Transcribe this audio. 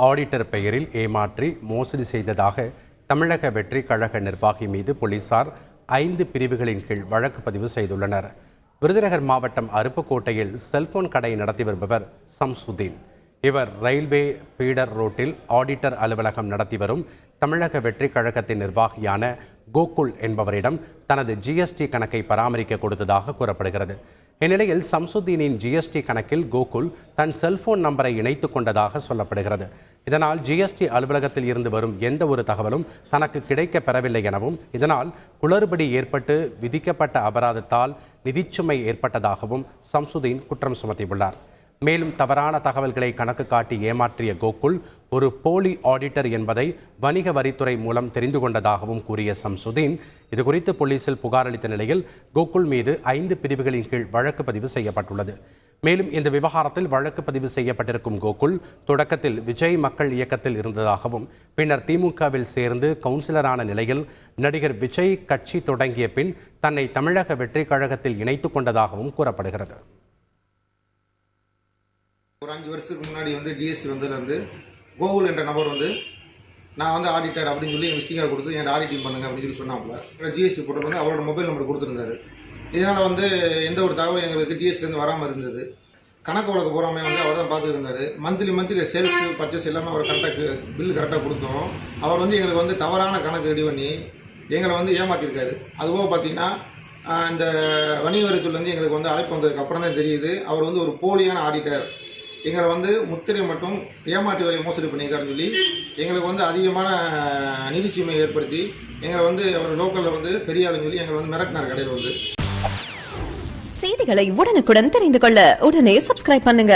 Auditor பெயரில் ஏமாற்றி மோசடி செய்ததாக தமிழக வெற்றி கழக நிர்வாகி மீது போலீசார் 5 பிரிவுகளின் கீழ் வழக்கு பதிவு செய்துள்ளனர். விருதுநகர் மாவட்டம் அருப்புக்கோட்டையில் செல்போன் கடை நடத்தி வருபவர் சம்சுதீன். இவர் ரயில்வே பீடர் ரோட்டில் ஆடிட்டர் அலுவலகம் நடத்தி வரும் தமிழக வெற்றி கழகத்தின் நிர்வாகியான கோகுல் என்பவரிடம் தனது ஜிஎஸ்டி கணக்கை பராமரிக்க கொடுத்ததாக கூறப்படுகிறது. இந்நிலையில் சம்சுதீனின் ஜிஎஸ்டி கணக்கில் கோகுல் தன் செல்போன் நம்பரை இணைத்துக் கொண்டதாக சொல்லப்படுகிறது. இதனால் ஜிஎஸ்டி அலுவலகத்தில் இருந்து வரும் எந்த ஒரு தகவலும் தனக்கு கிடைக்க பெறவில்லை எனவும், இதனால் குளறுபடி ஏற்பட்டு விதிக்கப்பட்ட அபராதத்தால் நிதிச்சுமை ஏற்பட்டதாகவும் சம்சுதீன் குற்றம் சுமத்தியுள்ளார். மேலும் தவறான தகவல்களை கணக்கு காட்டி ஏமாற்றிய கோகுல் ஒரு போலி ஆடிட்டர் என்பதை வணிக வரித்துறை மூலம் தெரிந்து கொண்டதாகவும் கூறிய சம்சுதீன் இதுகுறித்து போலீசில் புகார் அளித்த நிலையில் கோகுல் மீது 5 பிரிவுகளின் கீழ் வழக்கு பதிவு செய்யப்பட்டுள்ளது. மேலும் இந்த விவகாரத்தில் வழக்கு பதிவு செய்யப்பட்டிருக்கும் கோகுல் தொடக்கத்தில் விஜய் மக்கள் இயக்கத்தில் இருந்ததாகவும், பின்னர் திமுகவில் சேர்ந்து கவுன்சிலரான நிலையில் நடிகர் விஜய் கட்சி தொடங்கிய பின் தன்னை தமிழக வெற்றி கழகத்தில் இணைத்துக் கொண்டதாகவும் கூறப்படுகிறது. ஒரு 5 வருஷத்துக்கு முன்னாடி ஜிஎஸ்டி வந்ததுலேருந்து கோகுல் என்ற நபர் நான் ஆடிட்டர் அப்படின்னு சொல்லி விசிட்டிங்காக கொடுத்து என் ஆடிட்டிங் பண்ணுங்க அப்படின்னு சொல்லி சொன்னாப்புல. ஜிஎஸ்டி போட்டது அவரோட மொபைல் நம்பர் கொடுத்துருந்தாரு. இதனால் எந்த ஒரு தகவலும் எங்களுக்கு ஜிஎஸ்டிலேருந்து வராமல் இருந்தது. கணக்கு வழக்கு போகாமல் அவர் தான் பார்த்துட்டு இருந்தார். மந்த்லி சேல்ஸ் பர்ச்சேஸ் எல்லாமே அவர் கரெக்டாக பில் கரெக்டாக கொடுத்தோம். அவர் எங்களுக்கு தவறான கணக்கு ரெடி பண்ணி எங்களை ஏமாற்றிருக்காரு. அதுபோக பார்த்தீங்கன்னா இந்த வணிக வரித்துறையிலேருந்து எங்களுக்கு அழைப்பு வந்ததுக்கு அப்புறம் தான் தெரியுது அவர் ஒரு போலியான ஆடிட்டர். எங்களை முத்திரை மட்டும் ஏமாற்றி வரை மோசடி பண்ணியிருக்காருன்னு சொல்லி எங்களுக்கு அதிகமான நிதிச்சுமை ஏற்படுத்தி எங்களை அவர் லோக்கலில் பெரிய ஆளுன்னு சொல்லி எங்களை மிரட்டினார் கடையில் செய்திகளை உடனுக்குடன் தெரிந்து கொள்ள உடனே சப்ஸ்கிரைப் பண்ணுங்க.